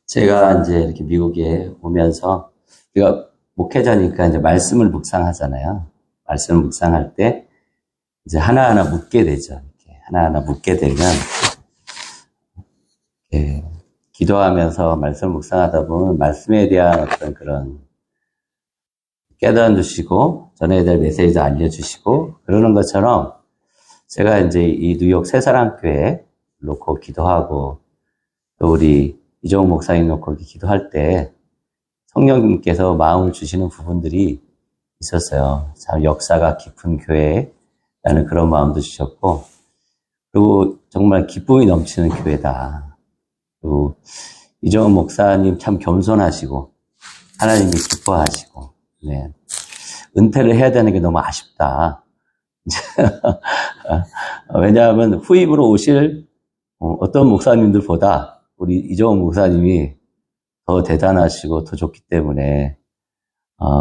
제가 이제 이렇게 미국에 오면서, 우리가 목회자니까 이제 말씀을 묵상하잖아요. 말씀을 묵상할 때, 이제 하나하나 묻게 되죠. 이렇게 하나하나 묻게 되면, 기도하면서 말씀을 묵상하다 보면 말씀에 대한 어떤 그런 깨달아 주시고, 전해야 될 메시지도 알려주시고, 그러는 것처럼, 제가 이제 이 뉴욕 새사랑교회 놓고 기도하고, 또 우리 이종욱 목사님 놓고 기도할 때 성령님께서 마음을 주시는 부분들이 있었어요. 참 역사가 깊은 교회라는 그런 마음도 주셨고, 그리고 정말 기쁨이 넘치는 교회다. 그리고 이종욱 목사님 참 겸손하시고 하나님이 기뻐하시고, 네. 은퇴를 해야 되는 게 너무 아쉽다. 왜냐하면 후임으로 오실 어떤 목사님들보다 우리 이종욱 목사님이 더 대단하시고 더 좋기 때문에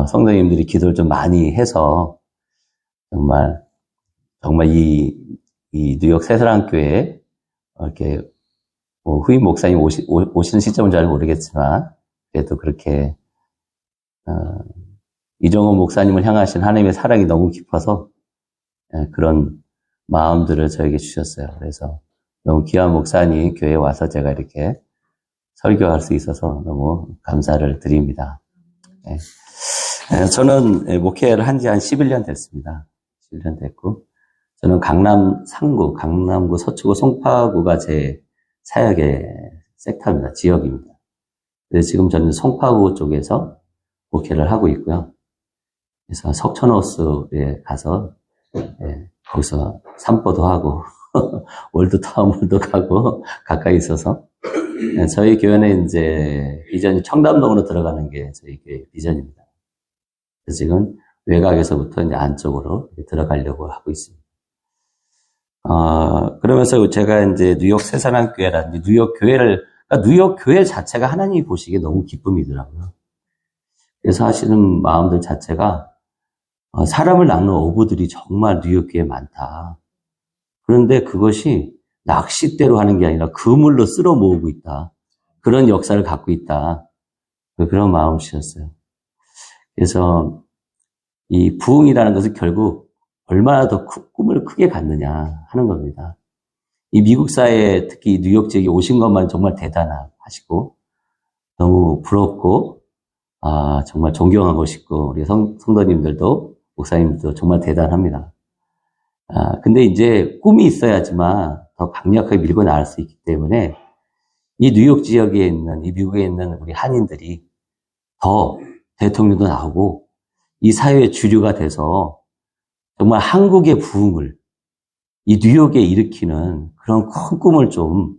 성도님들이 기도를 좀 많이 해서 정말 이 뉴욕 새사랑교회에 이렇게 후임 목사님 오시는 시점은 잘 모르겠지만 그래도 그렇게 이종욱 목사님을 향하신 하나님의 사랑이 너무 깊어서 그런 마음들을 저에게 주셨어요. 그래서 너무 귀한 목사님 교회에 와서 제가 이렇게 설교할 수 있어서 너무 감사를 드립니다. 저는 목회를 한 지 한 11년 됐습니다. 11년 됐고, 저는 강남 상구, 강남구, 서초구, 송파구가 제 사역의 섹터입니다. 지역입니다. 그래서 지금 저는 송파구 쪽에서 목회를 하고 있고요. 그래서 석천호수에 가서 거기서 산보도 하고 월드타운도 가고 가까이 있어서 저희 교회는 이제 비전이 청담동으로 들어가는 게 저희 교회 비전입니다. 그래서 지금 외곽에서부터 이제 안쪽으로 들어가려고 하고 있습니다. 그러면서 제가 이제 뉴욕 새사랑교회라든지 뉴욕 교회 자체가 하나님이 보시기에 너무 기쁨이더라고요. 그래서 하시는 마음들 자체가 사람을 낚는 어부들이 정말 뉴욕 교회에 많다. 그런데 그것이 낚싯대로 하는 게 아니라 그물로 쓸어 모으고 있다. 그런 역사를 갖고 있다. 그런 마음을 주셨어요. 그래서 이 부흥이라는 것은 결국 얼마나 더 꿈을 크게 갖느냐 하는 겁니다. 이 미국 사회에 특히 뉴욕 지역에 오신 것만 정말 대단하시고 너무 부럽고 정말 존경하고 싶고 우리 성도님들도 목사님들도 정말 대단합니다. 근데 이제 꿈이 있어야지만 더 강력하게 밀고 나갈 수 있기 때문에 이 뉴욕 지역에 있는, 이 미국에 있는 우리 한인들이 더 대통령도 나오고 이 사회의 주류가 돼서 정말 한국의 부흥을 이 뉴욕에 일으키는 그런 큰 꿈을 좀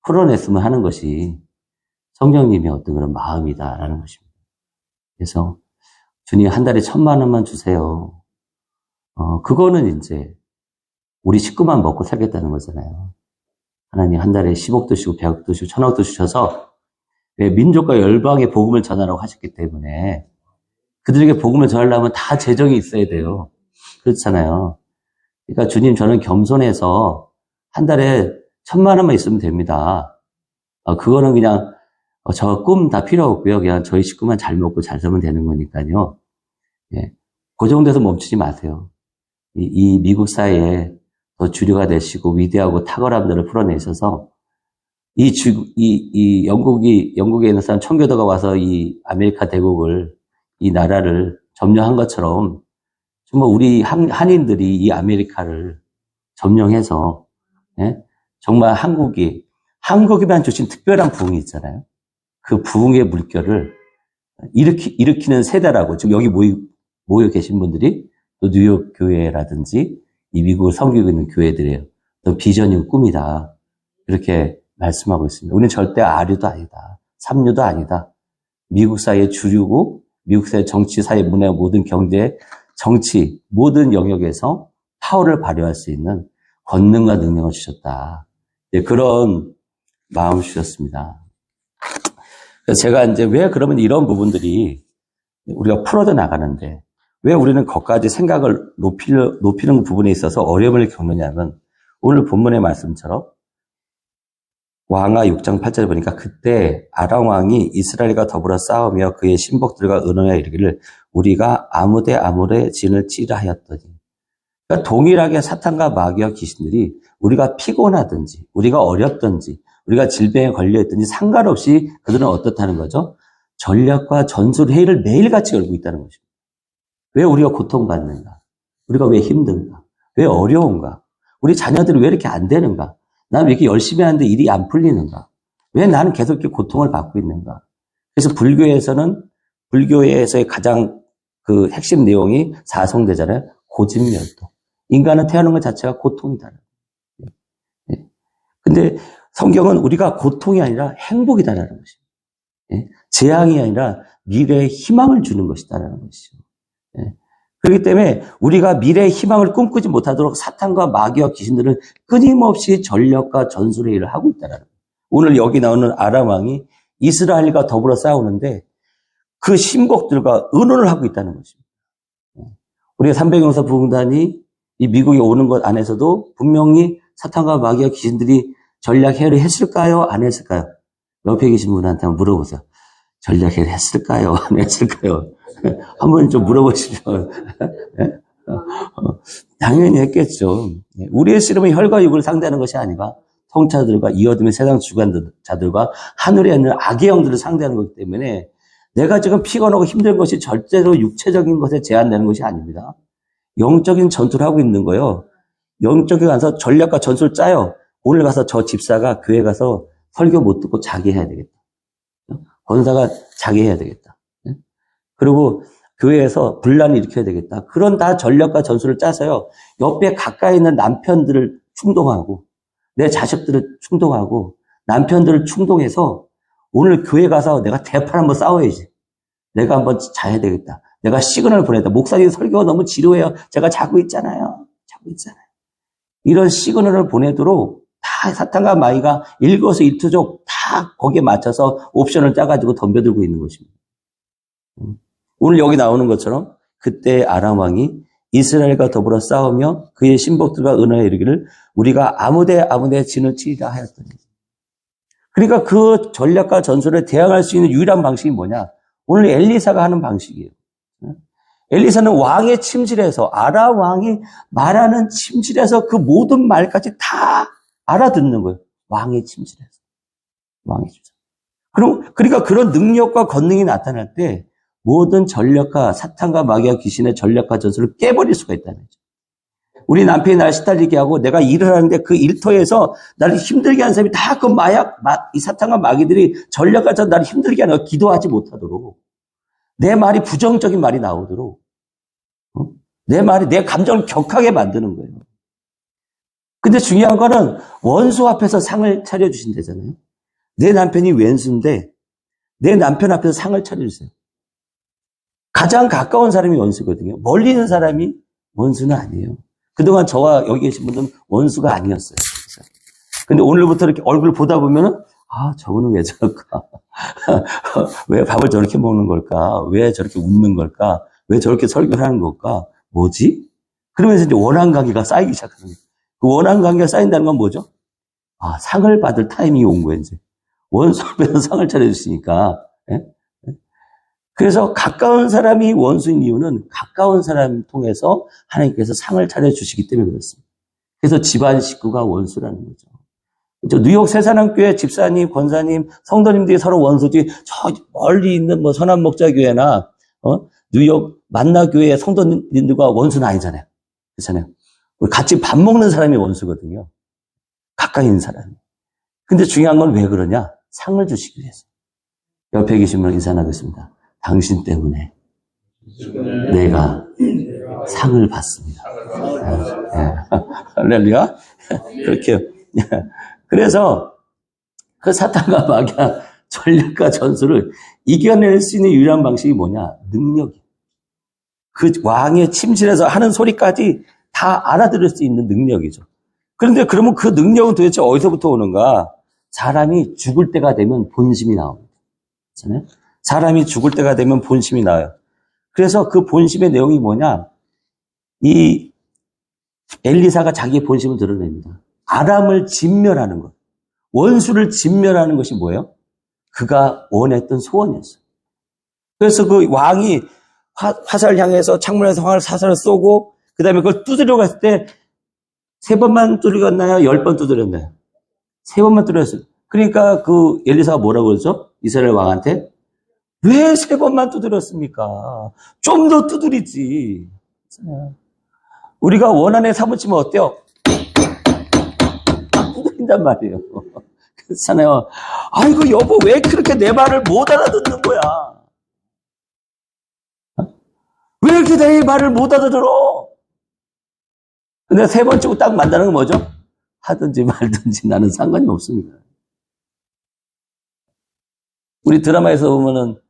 풀어냈으면 하는 것이 성령님의 어떤 그런 마음이다라는 것입니다. 그래서 주님 한 달에 1,000만 원만 주세요. 그거는 이제 우리 식구만 먹고 살겠다는 거잖아요. 하나님 한 달에 10억도 주시고 100억도 주시고 1,000억도 주셔서 민족과 열방의 복음을 전하라고 하셨기 때문에 그들에게 복음을 전하려면 다 재정이 있어야 돼요. 그렇잖아요. 그러니까 주님 저는 겸손해서 한 달에 1,000만 원만 있으면 됩니다. 그거는 그냥 저 꿈 다 필요 없고요. 그냥 저희 식구만 잘 먹고 잘 살면 되는 거니까요. 그 정도에서 멈추지 마세요. 이 미국 사회에 더 주류가 되시고 위대하고 탁월함들을 풀어내셔서 영국에 있는 사람 청교도가 와서 이 아메리카 대국을 이 나라를 점령한 것처럼 정말 우리 한인들이 이 아메리카를 점령해서 정말 한국에만 주신 특별한 부흥이 있잖아요. 그 부흥의 물결을 일으키는 세대라고 지금 여기 모여 계신 분들이 또 뉴욕 교회라든지 이 미국을 섬기고 있는 교회들이에요. 또 비전이고 꿈이다. 이렇게 말씀하고 있습니다. 우리는 절대 아류도 아니다. 삼류도 아니다. 미국 사회의 주류고 미국 사회 정치, 사회, 문화, 모든 경제, 정치, 모든 영역에서 파워를 발휘할 수 있는 권능과 능력을 주셨다. 그런 마음을 주셨습니다. 그래서 제가 이제 왜 그러면 이런 부분들이 우리가 풀어져 나가는데 왜 우리는 거기까지 생각을 높이는 부분에 있어서 어려움을 겪느냐면 오늘 본문의 말씀처럼 왕하 6장 8절에 보니까 그때 아람 왕이 이스라엘과 더불어 싸우며 그의 신복들과 의논하여 이르기를 우리가 아무데 진을 치라 하였더니. 그러니까 동일하게 사탄과 마귀와 귀신들이 우리가 피곤하든지 우리가 어렵든지 우리가 질병에 걸려있든지 상관없이 그들은 어떻다는 거죠? 전략과 전술 회의를 매일같이 열고 있다는 것입니다. 왜 우리가 고통받는가? 우리가 왜 힘든가? 왜 어려운가? 우리 자녀들이 왜 이렇게 안 되는가? 나는 왜 이렇게 열심히 하는데 일이 안 풀리는가? 왜 나는 계속 이렇게 고통을 받고 있는가? 그래서 불교에서의 가장 그 핵심 내용이 사성대잖아요. 고집멸도. 인간은 태어난 것 자체가 고통이다. 근데 성경은 우리가 고통이 아니라 행복이다라는 것입니다. 재앙이 아니라 미래의 희망을 주는 것이다라는 것이죠. 그렇기 때문에 우리가 미래의 희망을 꿈꾸지 못하도록 사탄과 마귀와 귀신들은 끊임없이 전력과 전술의 일을 하고 있다는 거예요. 오늘 여기 나오는 아람 왕이 이스라엘과 더불어 싸우는데 그 신복들과 의논을 하고 있다는 것입니다. 우리가 300용사 부흥단이 이 미국에 오는 것 안에서도 분명히 사탄과 마귀와 귀신들이 전략 회의를 했을까요? 안 했을까요? 옆에 계신 분한테 한번 물어보세요. 전략 회의를 했을까요? 안 했을까요? 한번 좀 물어보시죠. 당연히 했겠죠. 우리의 씨름은 혈과 육을 상대하는 것이 아니라 통차들과 이어둠의 세상 주관자들과 하늘에 있는 악의 영들을 상대하는 것이기 때문에 내가 지금 피곤하고 힘든 것이 절대로 육체적인 것에 제한되는 것이 아닙니다. 영적인 전투를 하고 있는 거예요. 영적인 가서 전략과 전술을 짜요. 오늘 가서 저 집사가 교회 가서 설교 못 듣고 자기 해야 되겠다. 권사가 자기 해야 되겠다. 그리고 교회에서 분란을 일으켜야 되겠다. 그런 다 전략과 전술을 짜서요. 옆에 가까이 있는 남편들을 충동하고 내 자식들을 충동하고 남편들을 충동해서 오늘 교회 가서 내가 대판 한번 싸워야지. 내가 한번 자야 되겠다. 내가 시그널을 보내다. 목사님 설교가 너무 지루해요. 제가 자고 있잖아요. 이런 시그널을 보내도록 다 사탄과 마귀가 일거수일투족 다 거기에 맞춰서 옵션을 짜가지고 덤벼들고 있는 것입니다. 오늘 여기 나오는 것처럼 그때 아람 왕이 이스라엘과 더불어 싸우며 그의 신복들과 의논하여 이르기를 우리가 아무데 진을 치리라 하였더니. 그러니까 그 전략과 전술에 대항할 수 있는 유일한 방식이 뭐냐? 오늘 엘리사가 하는 방식이에요. 엘리사는 왕의 침실에서 아람 왕이 말하는 침실에서 그 모든 말까지 다 알아듣는 거예요. 왕의 침실에서. 그러니까 그런 능력과 권능이 나타날 때 모든 전략과 사탄과 마귀와 귀신의 전략과 전술을 깨버릴 수가 있다는 거죠. 우리 남편이 날 시달리게 하고 내가 일을 하는데 그 일터에서 나를 힘들게 하는 사람이 다 그 이 사탄과 마귀들이 전략과 전술 나를 힘들게 하는 거 기도하지 못하도록 내 말이 부정적인 말이 나오도록 내 감정을 격하게 만드는 거예요. 근데 중요한 거는 원수 앞에서 상을 차려주신다잖아요. 내 남편이 왼수인데 내 남편 앞에서 상을 차려주세요. 가장 가까운 사람이 원수거든요. 멀리 있는 사람이 원수는 아니에요. 그동안 저와 여기 계신 분들은 원수가 아니었어요. 근데 오늘부터 이렇게 얼굴 보다 보면은 저분은 왜 저럴까? 왜 밥을 저렇게 먹는 걸까? 왜 저렇게 웃는 걸까? 왜 저렇게 설교를 하는 걸까? 뭐지? 그러면서 이제 원한 관계가 쌓이기 시작하는 거예요. 그 원한 관계가 쌓인다는 건 뭐죠? 상을 받을 타이밍이 온 거예요, 이제. 원수 앞에서 상을 차려주시니까. 그래서 가까운 사람이 원수인 이유는 가까운 사람을 통해서 하나님께서 상을 차려주시기 때문에 그렇습니다. 그래서 집안 식구가 원수라는 거죠. 뉴욕 새사랑교회 집사님, 권사님, 성도님들이 서로 원수지, 저 멀리 있는 선한목자교회나, 뉴욕 만나교회 성도님들과 원수는 아니잖아요. 그렇잖아요. 같이 밥 먹는 사람이 원수거든요. 가까이 있는 사람이. 근데 중요한 건 왜 그러냐? 상을 주시기 위해서. 옆에 계신 분 인사하겠습니다. 당신 때문에 내가 상을 받습니다. 할렐루야. 그렇게. 그래서 그 사탄과 마귀와 전략과 전술을 이겨낼 수 있는 유일한 방식이 뭐냐? 능력이에요. 그 왕의 침실에서 하는 소리까지 다 알아들을 수 있는 능력이죠. 그런데 그러면 그 능력은 도대체 어디서부터 오는가? 사람이 죽을 때가 되면 본심이 나옵니다. 그렇잖아요? 사람이 죽을 때가 되면 본심이 나와요. 그래서 그 본심의 내용이 뭐냐? 이 엘리사가 자기의 본심을 드러냅니다. 아람을 진멸하는 것. 원수를 진멸하는 것이 뭐예요? 그가 원했던 소원이었어요. 그래서 그 왕이 화살을 향해서 창문에서 화살을 쏘고 그 다음에 그걸 두드려 갔을 때 3번만 두드렸나요? 10번 두드렸나요? 3번만 두드렸어요. 그러니까 그 엘리사가 뭐라고 그러죠? 이스라엘 왕한테 왜 3번만 두드렸습니까? 좀 더 두드리지. 우리가 원한에 사무치면 어때요? 두드린단 말이에요. 그렇잖아요. 아이고 여보 왜 그렇게 내 말을 못 알아듣는 거야? 왜 이렇게 내 말을 못 알아들어? 근데 3번 치고 딱 만나는 건 뭐죠? 하든지 말든지 나는 상관이 없습니다. 우리 드라마에서 보면은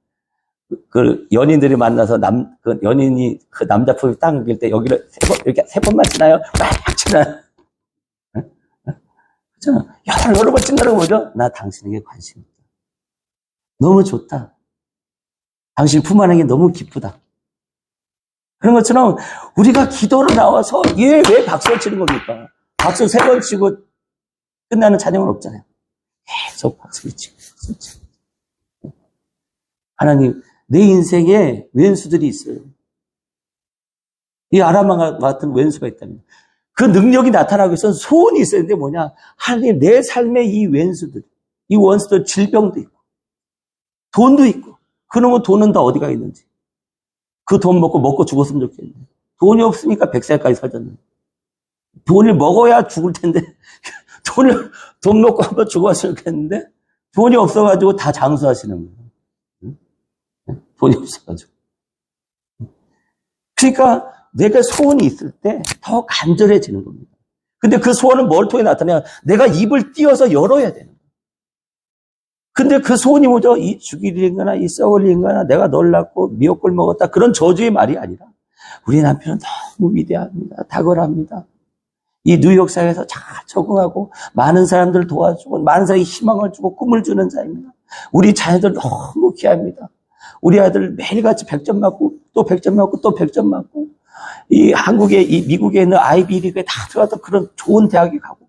그 연인들이 만나서 그 연인이 그 남자 품에 딱 넘길 때 여기를 3번, 이렇게 3번만 치나요? 막 치나요? 그렇잖아. 여러 번 친다는 건 뭐죠? 나 당신에게 관심 있다. 너무 좋다. 당신 품 안에 게 너무 기쁘다. 그런 것처럼 우리가 기도로 나와서 얘 왜 박수를 치는 겁니까? 박수 3번 치고 끝나는 찬양은 없잖아요. 계속 박수를 치고. 하나님, 내 인생에 왼수들이 있어요. 이 아람과 같은 왼수가 있다면 그 능력이 나타나기 위해서는 소원이 있어야 되는데 뭐냐? 하나님, 내 삶에 이 왼수들, 이 원수들 질병도 있고 돈도 있고 그놈의 돈은 다 어디가 있는지 그 돈 먹고 죽었으면 좋겠는데 돈이 없으니까 100살까지 살았는데 돈을 먹어야 죽을 텐데 돈 먹고 한번 죽었으면 좋겠는데 돈이 없어가지고 다 장수하시는 거예요. 돈이 없어가지고. 그러니까 내가 소원이 있을 때 더 간절해지는 겁니다. 근데 그 소원은 뭘 통해 나타나냐? 내가 입을 띄어서 열어야 되는 거예요. 근데 그 소원이 뭐죠? 이 죽일 일인가나 이 썩을 일인가나 내가 널 낳고 미역국 먹었다. 그런 저주의 말이 아니라 우리 남편은 너무 위대합니다. 탁월합니다. 이 뉴욕 사회에서 잘 적응하고 많은 사람들을 도와주고 많은 사람에게 희망을 주고 꿈을 주는 자입니다. 우리 자녀들 너무 귀합니다. 우리 아들 매일같이 100점 맞고 또 100점 맞고 또 100점 맞고 이 한국에 이 미국에 있는 아이비리그에 다 들어가서 그런 좋은 대학에 가고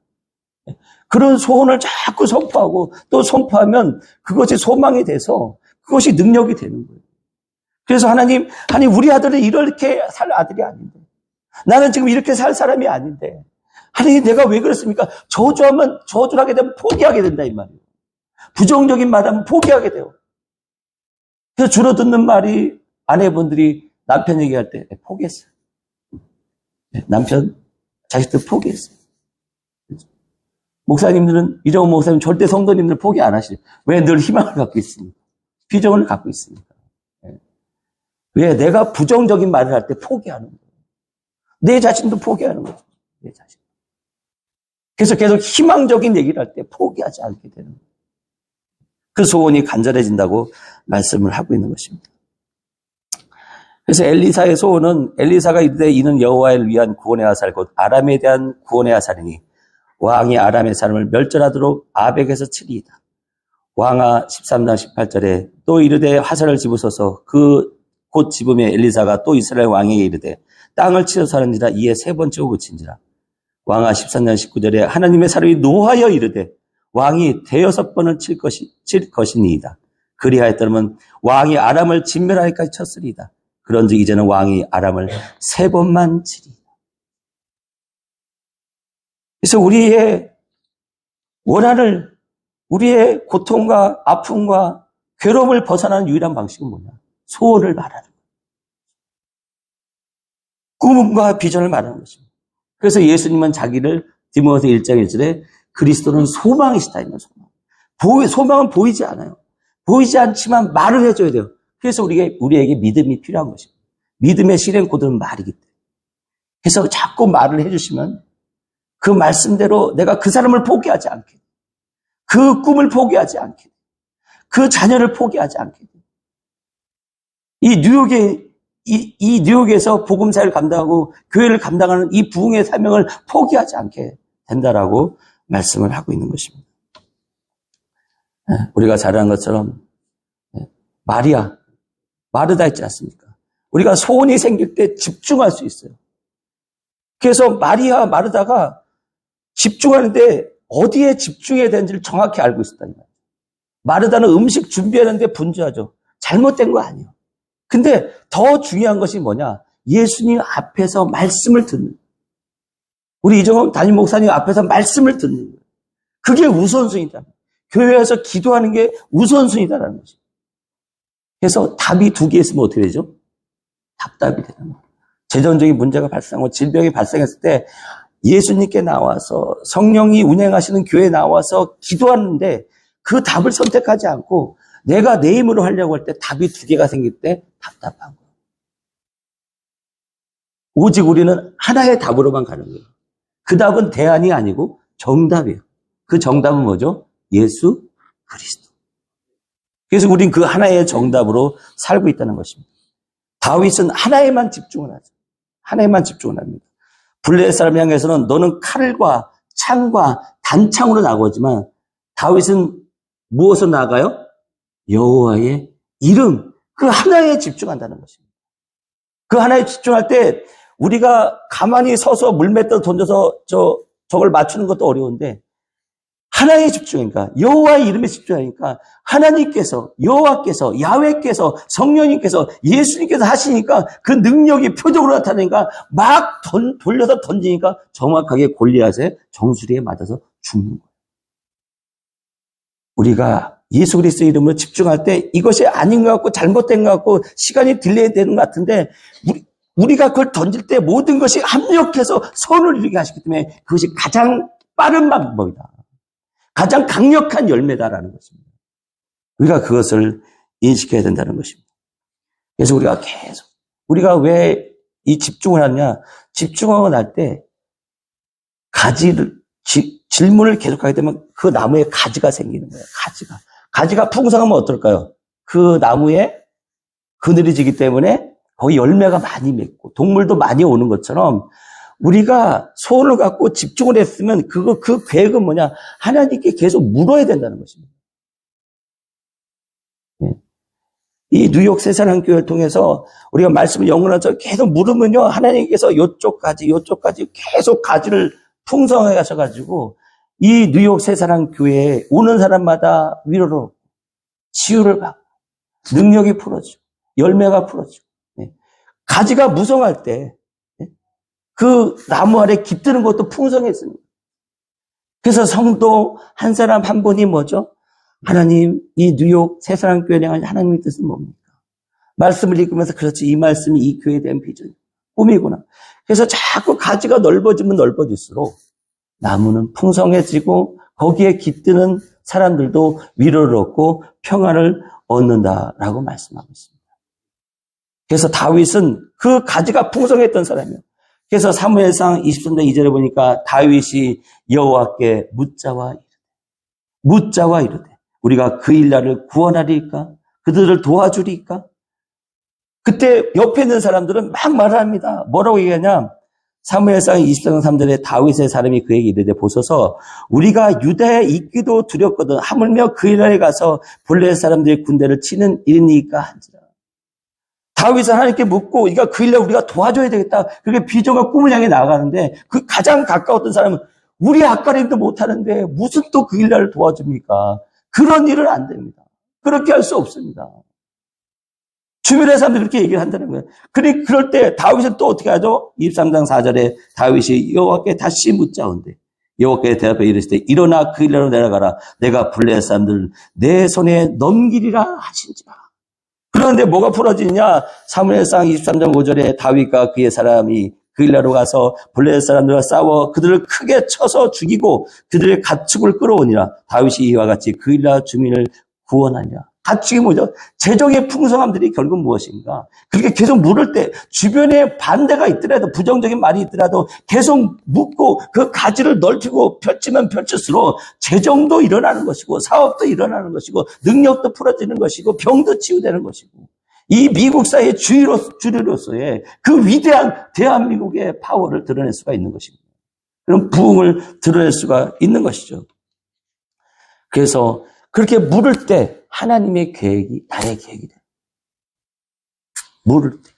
그런 소원을 자꾸 선포하고 또 선포하면 그것이 소망이 돼서 그것이 능력이 되는 거예요. 그래서 하나님 우리 아들은 이렇게 살 아들이 아닌데 나는 지금 이렇게 살 사람이 아닌데 하나님 내가 왜 그렇습니까? 저주를 하게 되면 포기하게 된다 이 말이에요. 부정적인 말하면 포기하게 돼요. 그래서 주로 듣는 말이 아내분들이 남편 얘기할 때 포기했어요. 남편, 자식들 포기했어요. 목사님들은 이정훈 목사님 절대 성도님들 포기 안 하시죠. 왜 늘 희망을 갖고 있습니까? 비전을 갖고 있으니까. 왜 내가 부정적인 말을 할 때 포기하는 거예요. 내 자신도 포기하는 거죠. 내 자신. 그래서 계속 희망적인 얘기를 할 때 포기하지 않게 되는 거예요. 그 소원이 간절해진다고 말씀을 하고 있는 것입니다. 그래서 엘리사의 소원은 엘리사가 이르되 이는 여호와를 위한 구원의 화살 곧 아람에 대한 구원의 화살이니 왕이 아람의 사람을 멸절하도록 아벡에서 치리이다. 왕하 13장 18절에 또 이르되 화살을 집으소서 그 곧 집음에 엘리사가 또 이스라엘 왕에게 이르되 땅을 치어서 하는지라 이에 3번 치고 그친지라. 왕하 13장 19절에 하나님의 사람이 노하여 이르되 왕이 6번을 칠 것이니이다. 그리하였더면 왕이 아람을 진멸하기까지 쳤으리이다. 그런즉 이제는 왕이 아람을 3번만 치리이다. 그래서 우리의 원한을 우리의 고통과 아픔과 괴로움을 벗어나는 유일한 방식은 뭐냐? 소원을 말하는 거예요. 꿈과 비전을 말하는 것입니다. 그래서 예수님은 자기를 디모데 1장 1절에 그리스도는 소망이시다. 소망은 보이지 않아요. 보이지 않지만 말을 해줘야 돼요. 그래서 우리에게 믿음이 필요한 것입니다. 믿음의 실행 코드는 말이기 때문에. 그래서 자꾸 말을 해주시면 그 말씀대로 내가 그 사람을 포기하지 않게, 그 꿈을 포기하지 않게, 그 자녀를 포기하지 않게. 이 뉴욕에서 복음사를 감당하고 교회를 감당하는 이 부흥의 사명을 포기하지 않게 된다라고 말씀을 하고 있는 것입니다. 우리가 잘 아는 것처럼 마리아, 마르다 있지 않습니까? 우리가 소원이 생길 때 집중할 수 있어요. 그래서 마리아, 마르다가 집중하는데 어디에 집중해야 되는지를 정확히 알고 있었다는 거예요. 마르다는 음식 준비하는데 분주하죠. 잘못된 거 아니에요. 근데 더 중요한 것이 뭐냐? 예수님 앞에서 말씀을 듣는. 우리 이정원 담임 목사님 앞에서 말씀을 듣는 거예요. 그게 우선순위다. 교회에서 기도하는 게 우선순위다라는 거죠. 그래서 답이 두 개 있으면 어떻게 되죠? 답답이 되는 거예요. 재정적인 문제가 발생하고 질병이 발생했을 때 예수님께 나와서 성령이 운행하시는 교회에 나와서 기도하는데 그 답을 선택하지 않고 내가 내 힘으로 하려고 할 때 답이 두 개가 생길 때 답답한 거예요. 오직 우리는 하나의 답으로만 가는 거예요. 그 답은 대안이 아니고 정답이에요. 그 정답은 뭐죠? 예수 그리스도. 그래서 우린 그 하나의 정답으로 살고 있다는 것입니다. 다윗은 하나에만 집중을 하죠. 하나에만 집중을 합니다. 블레셋 사람 향해서는 너는 칼과 창과 단창으로 나가지만 다윗은 무엇으로 나가요? 여호와의 이름, 그 하나에 집중한다는 것입니다. 그 하나에 집중할 때 우리가 가만히 서서 물맷돌 던져서 저걸 맞추는 것도 어려운데 하나에 집중하니까, 여호와의 이름에 집중하니까 하나님께서, 여호와께서, 야훼께서, 성령님께서, 예수님께서 하시니까 그 능력이 표적으로 나타나니까 막 돌려서 던지니까 정확하게 골리앗의 정수리에 맞아서 죽는 거예요. 우리가 예수 그리스도의 이름으로 집중할 때 이것이 아닌 것 같고 잘못된 것 같고 시간이 딜레이 되는 것 같은데 우리가 그걸 던질 때 모든 것이 합력해서 선을 이루게 하시기 때문에 그것이 가장 빠른 방법이다. 가장 강력한 열매다라는 것입니다. 우리가 그것을 인식해야 된다는 것입니다. 그래서 우리가 왜 이 집중을 하느냐? 집중하고 날 때 질문을 계속하게 되면 그 나무에 가지가 생기는 거예요. 가지가 풍성하면 어떨까요? 그 나무에 그늘이 지기 때문에 거기 열매가 많이 맺고 동물도 많이 오는 것처럼 우리가 소원을 갖고 집중을 했으면 그 계획은 뭐냐? 하나님께 계속 물어야 된다는 것입니다. 이 뉴욕 새사랑교회를 통해서 우리가 말씀을 영원하죠 계속 물으면요, 하나님께서 요쪽까지 계속 가지를 풍성하게 하셔가지고 이 뉴욕 새사랑교회에 오는 사람마다 위로를 얻고 치유를 받고 능력이 풀어지고 열매가 풀어지고 가지가 무성할 때 그 나무 아래 깃드는 것도 풍성했습니다. 그래서 성도 한 사람 한 분이 뭐죠? 하나님, 이 뉴욕 새사랑교회에 향한 하나님의 뜻은 뭡니까? 말씀을 읽으면서 그렇지, 이 말씀이 이 교회에 대한 비전, 꿈이구나. 그래서 자꾸 가지가 넓어지면 넓어질수록 나무는 풍성해지고 거기에 깃드는 사람들도 위로를 얻고 평안을 얻는다라고 말씀하고 있습니다. 그래서 다윗은 그 가지가 풍성했던 사람이에요. 그래서 사무엘상 23장 2절에 보니까 다윗이 여호와께 묻자와 이르되 우리가 그 일날을 구원하리까? 그들을 도와주리까? 그때 옆에 있는 사람들은 막 말을 합니다. 뭐라고 얘기하냐? 사무엘상 23장 3절에 다윗의 사람이 그에게 이르되 보소서 우리가 유다에 있기도 두렵거든 하물며 그 일날에 가서 블레셋 사람들의 군대를 치는 일이니까 한지라. 다윗은 하나님께 묻고 그러니까 그 일날 우리가 도와줘야 되겠다. 그렇게 비전과 꿈을 향해 나아가는데 그 가장 가까웠던 사람은 우리 아까림도 못하는데 무슨 또 그 일날을 도와줍니까? 그런 일은 안 됩니다. 그렇게 할 수 없습니다. 주변의 사람들이 그렇게 얘기를 한다는 거예요. 그럴 때 다윗은 또 어떻게 하죠? 23장 4절에 다윗이 여호와께 다시 묻자온대. 여호와께 대답해 이르시되 일어나 그 일날로 내려가라. 내가 블레셋 사람들을 내 손에 넘기리라 하신지라. 그런데 뭐가 풀어지냐? 사무엘상 23장 5절에 다윗과 그의 사람이 그 일날로 가서 블레셋 사람들과 싸워 그들을 크게 쳐서 죽이고 그들의 가축을 끌어오니라. 다윗이 이와 같이 그 일날 주민을 구원하니라. 가축이 뭐죠? 재정의 풍성함들이 결국 무엇인가? 그렇게 계속 물을 때 주변에 반대가 있더라도 부정적인 말이 있더라도 계속 묻고 그 가지를 넓히고 펼치면 펼칠수록 재정도 일어나는 것이고 사업도 일어나는 것이고 능력도 풀어지는 것이고 병도 치유되는 것이고 이 미국 사회의 주류로서의 그 위대한 대한민국의 파워를 드러낼 수가 있는 것입니다. 그런 부흥을 드러낼 수가 있는 것이죠. 그래서 그렇게 물을 때 하나님의 계획이 나의 계획이 돼요. 물을 때.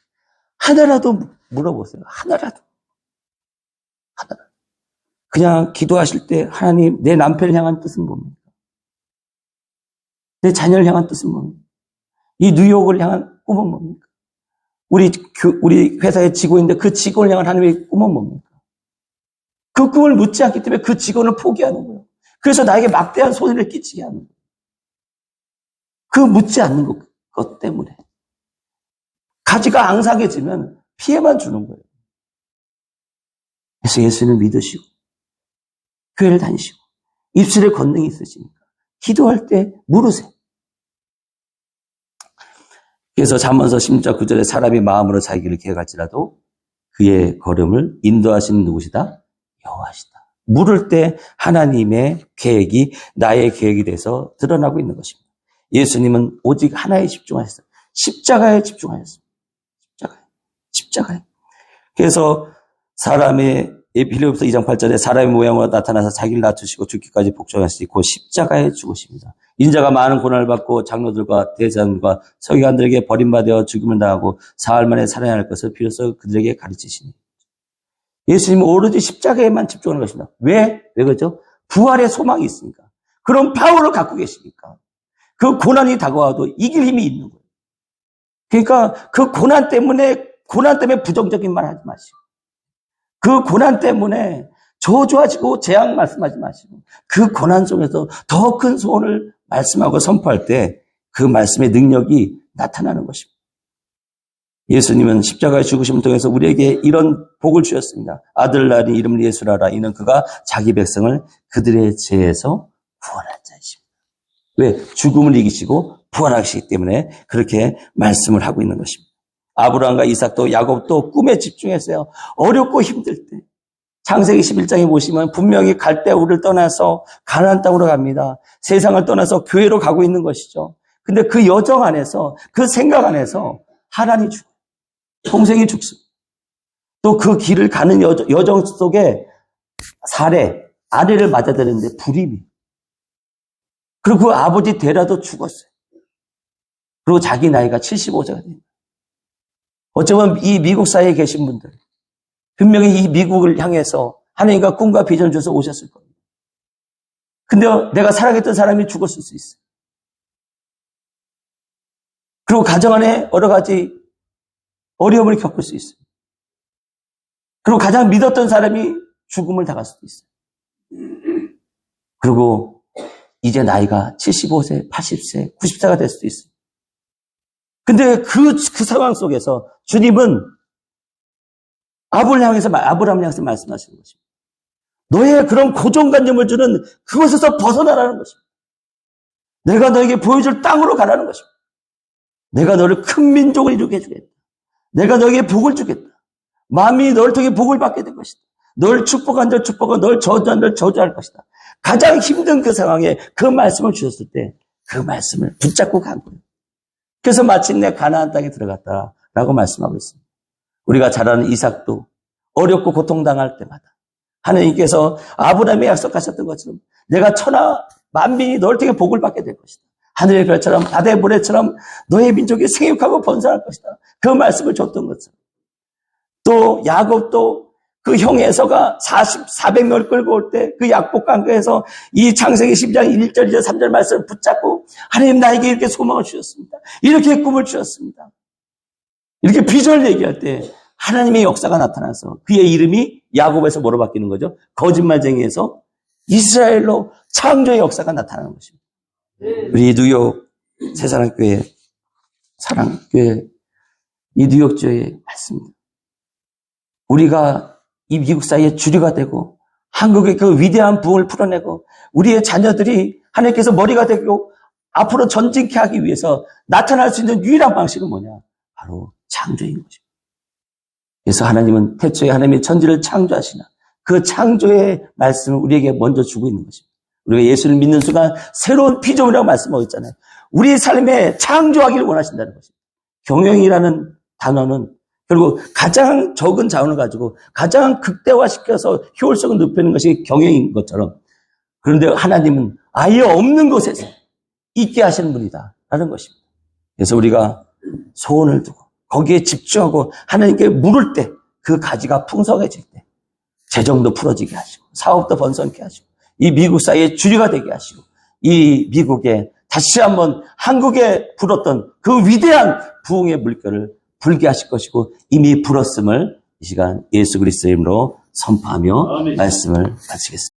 하나라도 물어보세요. 하나라도. 그냥 기도하실 때 하나님 내 남편을 향한 뜻은 뭡니까? 내 자녀를 향한 뜻은 뭡니까? 이 뉴욕을 향한 꿈은 뭡니까? 우리 회사의 직원인데 그 직원을 향한 하나님의 꿈은 뭡니까? 그 꿈을 묻지 않기 때문에 그 직원을 포기하는 거예요. 그래서 나에게 막대한 손해를 끼치게 하는 거예요. 그 묻지 않는 것 때문에. 가지가 앙상해지면 피해만 주는 거예요. 그래서 예수님을 믿으시고 교회를 다니시고 입술에 권능이 있으시니까 기도할 때 물으세요. 그래서 잠언서 16장 9절에 사람이 마음으로 자기를 계획할지라도 그의 걸음을 인도하시는 누구시다? 여호와시다. 물을 때 하나님의 계획이 나의 계획이 돼서 드러나고 있는 것입니다. 예수님은 오직 하나에 집중하셨어요. 십자가에 집중하셨습니다. 십자가에. 그래서 빌립보서 2장 8절에 사람의 모양으로 나타나서 자기를 낮추시고 죽기까지 복종하시고 곧 십자가에 죽으십니다. 인자가 많은 고난을 받고 장로들과 대장과 서기관들에게 버림받아 죽임을 당하고 사흘 만에 살아날 것을 비로소 그들에게 가르치시니. 예수님은 오로지 십자가에만 집중하는 것입니다. 왜 그러죠? 부활의 소망이 있으니까. 그런 파워를 갖고 계시니까. 그 고난이 다가와도 이길 힘이 있는 거예요. 그러니까 그 고난 때문에 부정적인 말 하지 마시고, 그 고난 때문에 저주하시고 재앙 말씀하지 마시고, 그 고난 속에서 더 큰 소원을 말씀하고 선포할 때 그 말씀의 능력이 나타나는 것입니다. 예수님은 십자가의 죽으심을 통해서 우리에게 이런 복을 주셨습니다. 아들 낳으니 이름을 예수라라. 이는 그가 자기 백성을 그들의 죄에서 구원할 자이십니다. 왜? 죽음을 이기시고 부활하시기 때문에 그렇게 말씀을 하고 있는 것입니다. 아브라함과 이삭도 야곱도 꿈에 집중했어요. 어렵고 힘들 때. 창세기 11장에 보시면 분명히 갈대우를 떠나서 가나안 땅으로 갑니다. 세상을 떠나서 교회로 가고 있는 것이죠. 근데 그 여정 안에서, 그 생각 안에서 하란이 죽어요. 동생이 죽습니다. 또 그 길을 가는 여정 속에 아내를 맞아들였는데 불임이. 그리고 그 아버지 데라도 죽었어요. 그리고 자기 나이가 75세가 됩니다. 어쩌면 이 미국 사회에 계신 분들, 분명히 이 미국을 향해서 하나님과 꿈과 비전을 줘서 오셨을 겁니다. 근데 내가 사랑했던 사람이 죽었을 수 있어요. 그리고 가정 안에 여러 가지 어려움을 겪을 수 있어요. 그리고 가장 믿었던 사람이 죽음을 당할 수도 있어요. 그리고 이제 나이가 75세, 80세, 90세가 될 수도 있어요. 근데 그 상황 속에서 주님은 아브라함을 향해서 말씀하시는 것입니다. 너의 그런 고정관념을 주는 그곳에서 벗어나라는 것입니다. 내가 너에게 보여줄 땅으로 가라는 것입니다. 내가 너를 큰 민족을 이루게 해주겠다. 내가 너에게 복을 주겠다. 마음이 너를 통해 복을 받게 될 것이다. 널 축복한 자 축복하고 널 저주한 자 저주할 것이다. 가장 힘든 그 상황에 그 말씀을 주셨을 때 그 말씀을 붙잡고 간 거예요. 그래서 마침내 가나안 땅에 들어갔다라고 말씀하고 있습니다. 우리가 잘 아는 이삭도 어렵고 고통당할 때마다 하나님께서 아브라함에 약속하셨던 것처럼 내가 천하 만민이 너를 통해 복을 받게 될 것이다. 하늘의 별처럼 바다의 모래처럼 너의 민족이 생육하고 번성할 것이다. 그 말씀을 줬던 것처럼. 또 야곱도 그 형 에서가 400명을 끌고 올 때 그 약복강가에서 이 창세기 12장 1절, 2절, 3절 말씀을 붙잡고 하나님 나에게 이렇게 소망을 주셨습니다. 이렇게 꿈을 주셨습니다. 이렇게 비전을 얘기할 때 하나님의 역사가 나타나서 그의 이름이 야곱에서 뭐로 바뀌는 거죠? 거짓말쟁이에서 이스라엘로 창조의 역사가 나타나는 것입니다. 우리 뉴욕 새사랑교회, 사랑교회, 이 뉴욕교회의 말씀입니다. 우리가 이 미국 사회의 주류가 되고 한국의 그 위대한 부흥을 풀어내고 우리의 자녀들이 하나님께서 머리가 되고 앞으로 전진케 하기 위해서 나타날 수 있는 유일한 방식은 뭐냐? 바로 창조인 것입니다. 그래서 하나님은 태초에 하나님이 천지를 창조하시나 그 창조의 말씀을 우리에게 먼저 주고 있는 것입니다. 우리가 예수를 믿는 순간 새로운 피조물이라고 말씀하고 있잖아요. 우리 삶에 창조하기를 원하신다는 것입니다. 경영이라는 단어는 결국 가장 적은 자원을 가지고 가장 극대화시켜서 효율성을 높이는 것이 경영인 것처럼, 그런데 하나님은 아예 없는 곳에서 있게 하시는 분이다라는 것입니다. 그래서 우리가 소원을 두고 거기에 집중하고 하나님께 물을 때 그 가지가 풍성해질 때 재정도 풀어지게 하시고 사업도 번성케 하시고 이 미국 사회의 주류가 되게 하시고 이 미국에 다시 한번 한국에 불었던 그 위대한 부흥의 물결을 불게 하실 것이고 이미 불었음을 이 시간 예수 그리스도의 이름으로 선포하며 말씀을 마치겠습니다.